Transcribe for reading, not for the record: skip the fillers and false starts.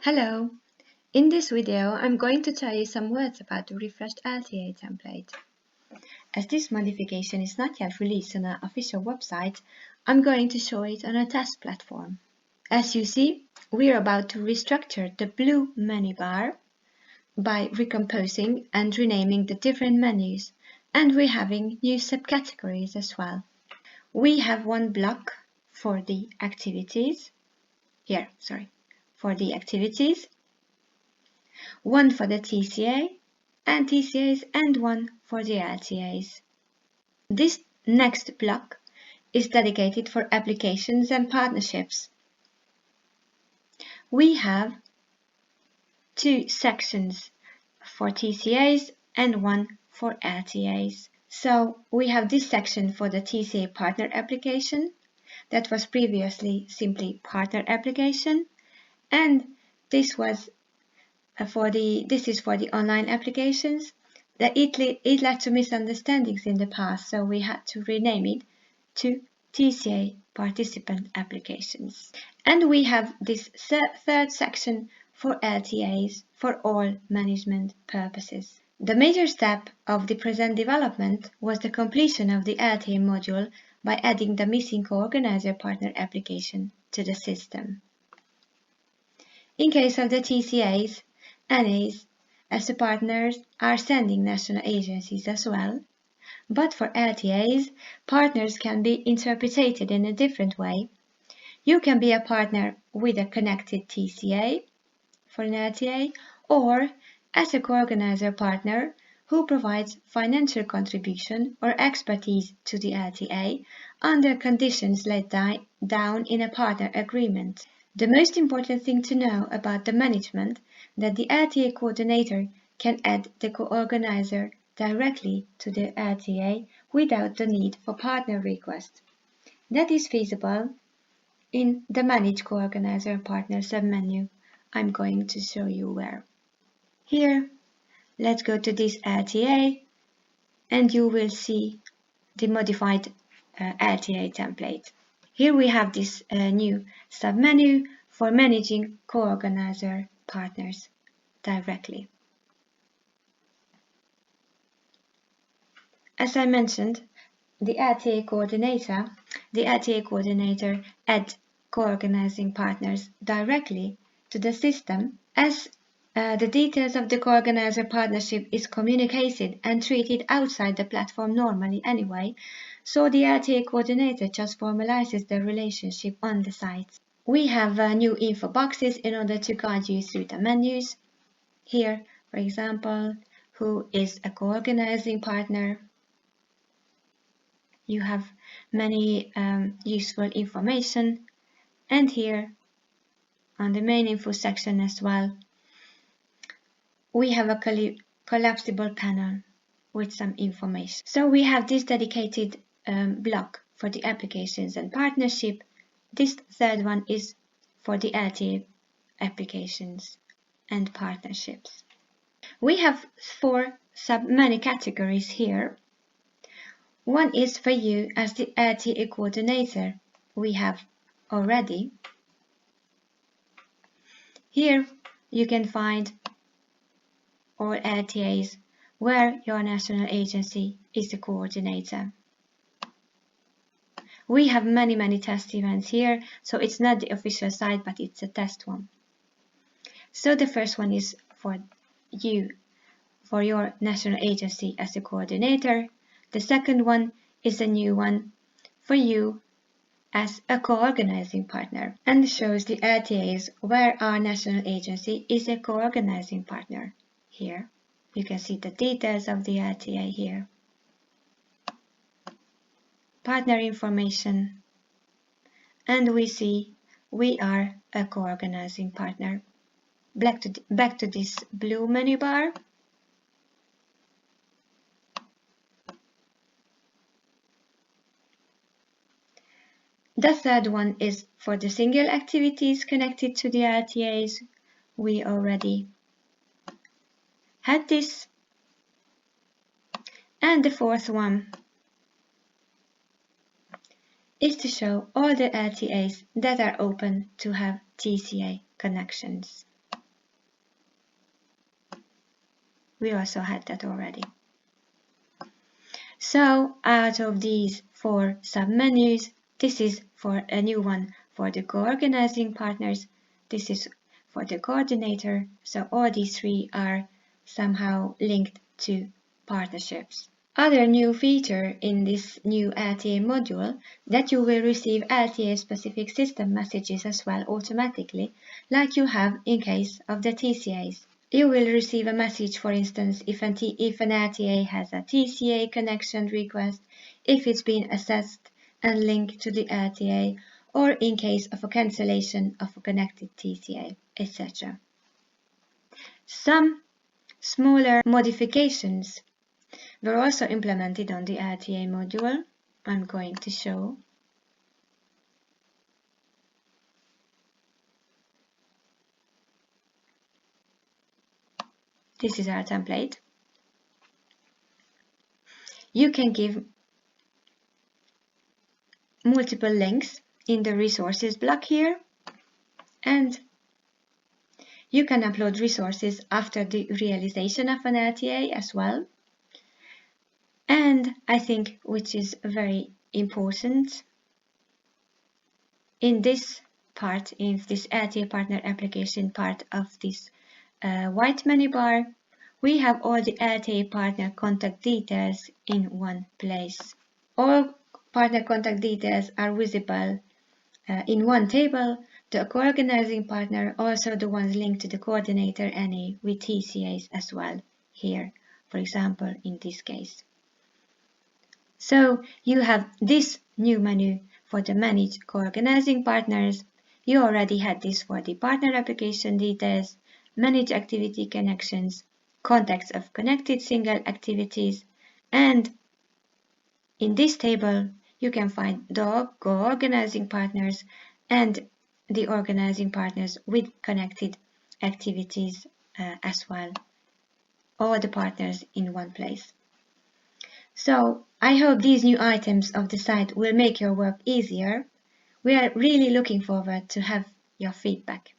Hello! In this video, I'm going to tell you some words about the refreshed LTA template. As this modification is not yet released on our official website, I'm going to show it on a test platform. As you see, we're about to restructure the blue menu bar by recomposing and renaming the different menus, and we're having new subcategories as well. We have one block for the activities, one for the TCAs, and one for the LTAs. This next block is dedicated for applications and partnerships. We have two sections for TCAs and one for LTAs. So we have this section for the TCA partner application that was previously simply partner application, and this is for the online applications. It led to misunderstandings in the past, so we had to rename it to TCA participant applications. And we have this third section for LTAs for all management purposes. The major step of the present development was the completion of the LTA module by adding the missing Co-organiser partner application to the system. In case of the TCAs, NAs as the partners are sending national agencies as well, but for LTAs, partners can be interpreted in a different way. You can be a partner with a connected TCA for an LTA, or as a co-organizer partner who provides financial contribution or expertise to the LTA under conditions laid down in a partner agreement. The most important thing to know about the management that the LTA coordinator can add the co-organizer directly to the LTA without the need for partner request. That is feasible in the Manage Co-organizer Partner submenu. I'm going to show you where. Here, let's go to this LTA and you will see the modified LTA template. Here we have this new submenu for managing co-organizer partners directly. As I mentioned, the LTA coordinator adds co-organizing partners directly to the system as the details of the co-organizer partnership is communicated and treated outside the platform normally anyway, so the LTA coordinator just formalizes the relationship on the site. We have new info boxes in order to guide you through the menus. Here, for example, who is a co-organizing partner? You have many useful information, and here on the main info section as well, we have a collapsible panel with some information. So we have this dedicated block for the applications and partnership. This third one is for the LTA applications and partnerships. We have 4 sub-menu categories here. One is for you as the LTA coordinator we have already. Here you can find all LTAs where your national agency is the coordinator. We have many test events here, so it's not the official site, but it's a test one. So the first one is for you, for your national agency as a coordinator. The second one is a new one for you as a co-organizing partner and shows the LTAs where our national agency is a co-organizing partner. Here you can see the details of the LTA here. Partner information, and we see we are a co-organizing partner. Back to this blue menu bar. The third one is for the single activities connected to the LTAs. We already had this. And the fourth one is to show all the LTAs that are open to have TCA connections. We also had that already. So out of these 4 submenus, this is for a new one for the co-organizing partners. This is for the coordinator. So all these 3 are somehow linked to partnerships. Other new feature in this new LTA module that you will receive LTA specific system messages as well automatically, like you have in case of the TCAs. You will receive a message, for instance, if an LTA has a TCA connection request, if it's been assessed and linked to the LTA, or in case of a cancellation of a connected TCA, etc. Some smaller modifications were also implemented on the LTA module. I'm going to show. This is our template. You can give multiple links in the resources block here, and you can upload resources after the realization of an LTA as well. And I think, which is very important, in this part, in this LTA partner application part of this white menu bar, we have all the LTA partner contact details in one place. All partner contact details are visible in one table. The co-organizing partner, also the ones linked to the coordinator, any with TCAs as well here, for example, in this case. So you have this new menu for the manage co-organizing partners. You already had this for the partner application details, manage activity connections, contacts of connected single activities, and in this table you can find the co-organizing partners and the organizing partners with connected activities as well. All the partners in one place. So I hope these new items of the site will make your work easier. We are really looking forward to have your feedback.